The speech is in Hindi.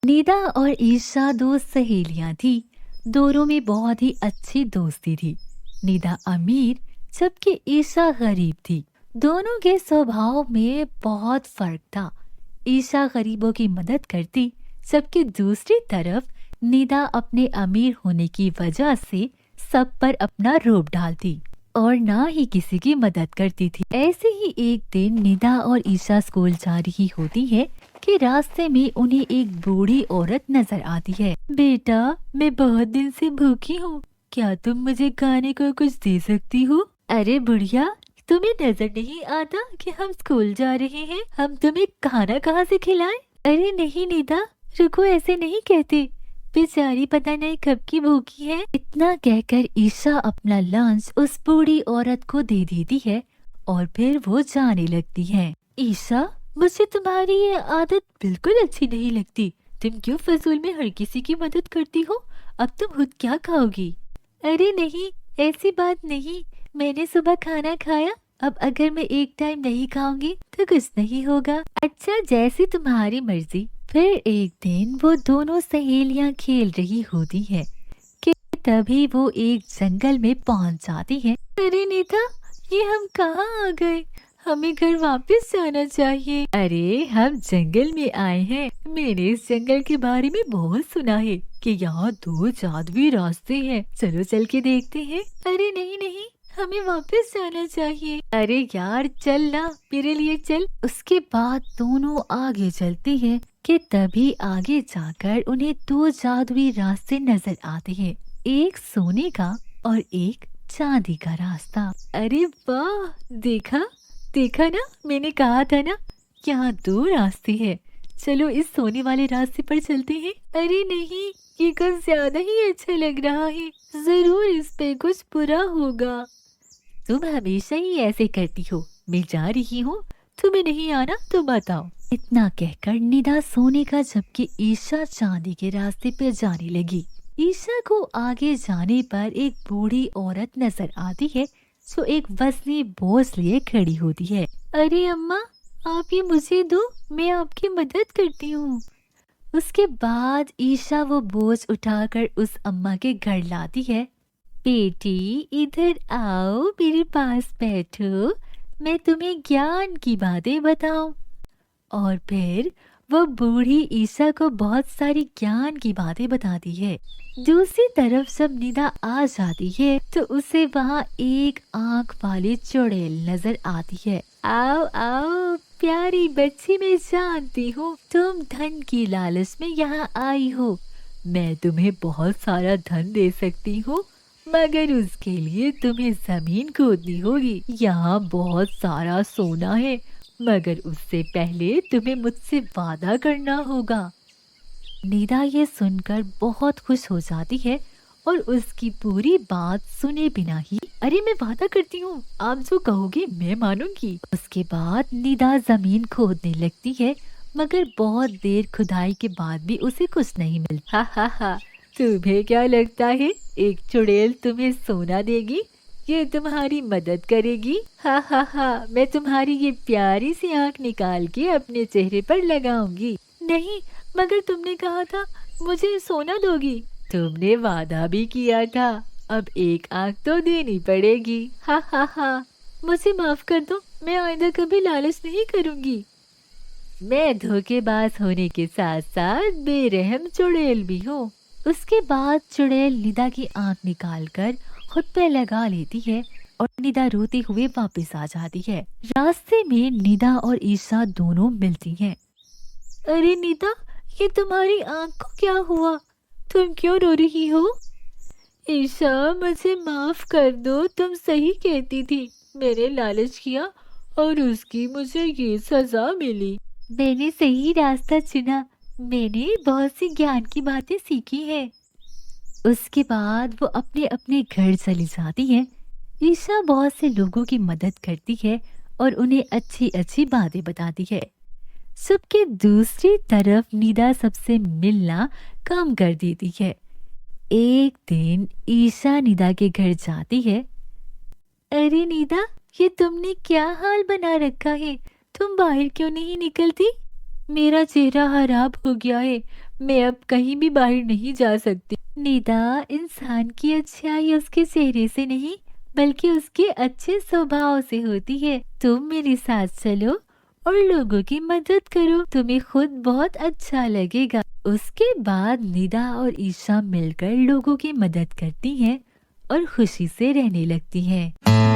निदा और ईशा दो सहेलियां थी। दोनों में बहुत ही अच्छी दोस्ती थी। निदा अमीर जबकि ईशा गरीब थी। दोनों के स्वभाव में बहुत फर्क था। ईशा गरीबों की मदद करती, जबकि दूसरी तरफ निदा अपने अमीर होने की वजह से सब पर अपना रोब डालती और ना ही किसी की मदद करती थी। ऐसे ही एक दिन निदा और ईशा स्कूल जा रही होती है कि रास्ते में उन्हें एक बूढ़ी औरत नजर आती है। बेटा, मैं बहुत दिन से भूखी हूँ, क्या तुम मुझे खाने को कुछ दे सकती हो? अरे बुढ़िया, तुम्हें नजर नहीं आता कि हम स्कूल जा रहे हैं? हम तुम्हें खाना कहाँ से खिलाएं? अरे नहीं निदा, रुको, ऐसे नहीं कहते। बेचारी पता नहीं कब की भूखी है। इतना कहकर ईशा अपना लंच उस बूढ़ी औरत को दे देती है और फिर वो जाने लगती है। ईशा, मुझे तुम्हारी ये आदत बिल्कुल अच्छी नहीं लगती। तुम क्यों फजूल में हर किसी की मदद करती हो? अब तुम खुद क्या खाओगी? अरे नहीं, ऐसी बात नहीं। मैंने सुबह खाना खाया, अब अगर मैं एक टाइम नहीं खाऊंगी तो कुछ नहीं होगा। अच्छा, जैसी तुम्हारी मर्जी। फिर एक दिन वो दोनों सहेलियां खेल रही होती है कि तभी वो एक जंगल में पहुंच जाती है। अरे नीता, ये हम कहाँ आ गए? हमें घर वापस जाना चाहिए। अरे हम जंगल में आए हैं। मैंने इस जंगल के बारे में बहुत सुना है कि यहाँ दो जादुई रास्ते हैं। चलो चल के देखते हैं। अरे नहीं नहीं, हमें वापस जाना चाहिए। अरे यार चल ना, मेरे लिए चल। उसके बाद दोनों आगे चलते हैं कि तभी आगे जाकर उन्हें दो जादुई रास्ते नजर आते हैं। एक सोने का और एक चांदी का रास्ता। अरे वाह, देखा देखा ना, मैंने कहा था ना, यहाँ दो रास्ते हैं। चलो इस सोने वाले रास्ते पर चलते हैं। अरे नहीं, ये कुछ ज्यादा ही अच्छा लग रहा है। जरूर इस पे कुछ बुरा होगा। तुम हमेशा ही ऐसे करती हो। मैं जा रही हूँ, तुम्हें नहीं आना तो बताओ। इतना कहकर निदा सोने का जबकि ईशा चांदी के रास्ते पे जाने लगी। ईशा को आगे जाने पर एक बूढ़ी औरत नजर आती है जो एक वजनी बोझ लिए खड़ी होती है। अरे अम्मा, आप ये मुझे दो, मैं आपकी मदद करती हूँ। उसके बाद ईशा वो बोझ उठाकर उस अम्मा के घर लाती है। बेटी, इधर आओ, मेरे पास बैठो, मैं तुम्हें ज्ञान की बातें बताऊं। और फिर वो बूढ़ी ईसा को बहुत सारी ज्ञान की बातें बताती है। दूसरी तरफ जब निदा आ जाती है तो उसे वहाँ एक आंख वाली चुड़ैल नजर आती है। आओ आओ प्यारी बच्ची, मैं जानती हूँ तुम धन की लालच में यहाँ आई हो। मैं तुम्हें बहुत सारा धन दे सकती हूँ, मगर उसके लिए तुम्हें जमीन खोदनी होगी। यहाँ बहुत सारा सोना है, मगर उससे पहले तुम्हें मुझसे वादा करना होगा। निदा ये सुनकर बहुत खुश हो जाती है और उसकी पूरी बात सुने बिना ही, अरे मैं वादा करती हूँ, आप जो कहोगे मैं मानूंगी। उसके बाद निदा जमीन खोदने लगती है, मगर बहुत देर खुदाई के बाद भी उसे कुछ नहीं मिलता। हा हा हा, तुम्हें क्या लगता है एक चुड़ैल तुम्हें सोना देगी? ये तुम्हारी मदद करेगी? हा हा हा, मैं तुम्हारी ये प्यारी सी आंख निकाल के अपने चेहरे पर लगाऊंगी। नहीं, मगर तुमने कहा था मुझे सोना दोगी। तुमने वादा भी किया था, अब एक आंख तो देनी पड़ेगी। हा हा हा, मुझे माफ कर दो, मैं आइंदा कभी लालच नहीं करूंगी। मैं धोखेबाज होने के साथ साथ बेरहम चुड़ैल भी हूँ। उसके बाद चुड़ैल निदा की आंख निकालकर खुद पे लगा लेती है और निदा रोते हुए वापस आ जाती है। रास्ते में निदा और ईशा दोनों मिलती हैं। अरे निदा, ये तुम्हारी आंख को क्या हुआ? तुम क्यों रो रही हो? ईशा, मुझे माफ कर दो, तुम सही कहती थी, मैंने लालच किया और उसकी मुझे ये सजा मिली। मैंने सही रास्ता चुना, मैंने बहुत सी ज्ञान की बातें सीखी हैं। उसके बाद वो अपने अपने घर चली जाती है। ईशा बहुत से लोगों की मदद करती है और उन्हें अच्छी अच्छी बातें बताती है। सबके दूसरी तरफ निदा सबसे मिलना कम कर देती है। एक दिन ईशा निदा के घर जाती है। अरे निदा, ये तुमने क्या हाल बना रखा है? तुम बाहर क्यों नहीं निकलती? मेरा चेहरा खराब हो गया है, मैं अब कहीं भी बाहर नहीं जा सकती। निदा, इंसान की अच्छाई उसके चेहरे से नहीं बल्कि उसके अच्छे स्वभाव से होती है। तुम मेरे साथ चलो और लोगों की मदद करो, तुम्हें खुद बहुत अच्छा लगेगा। उसके बाद निदा और ईशा मिलकर लोगों की मदद करती हैं और खुशी से रहने लगती हैं।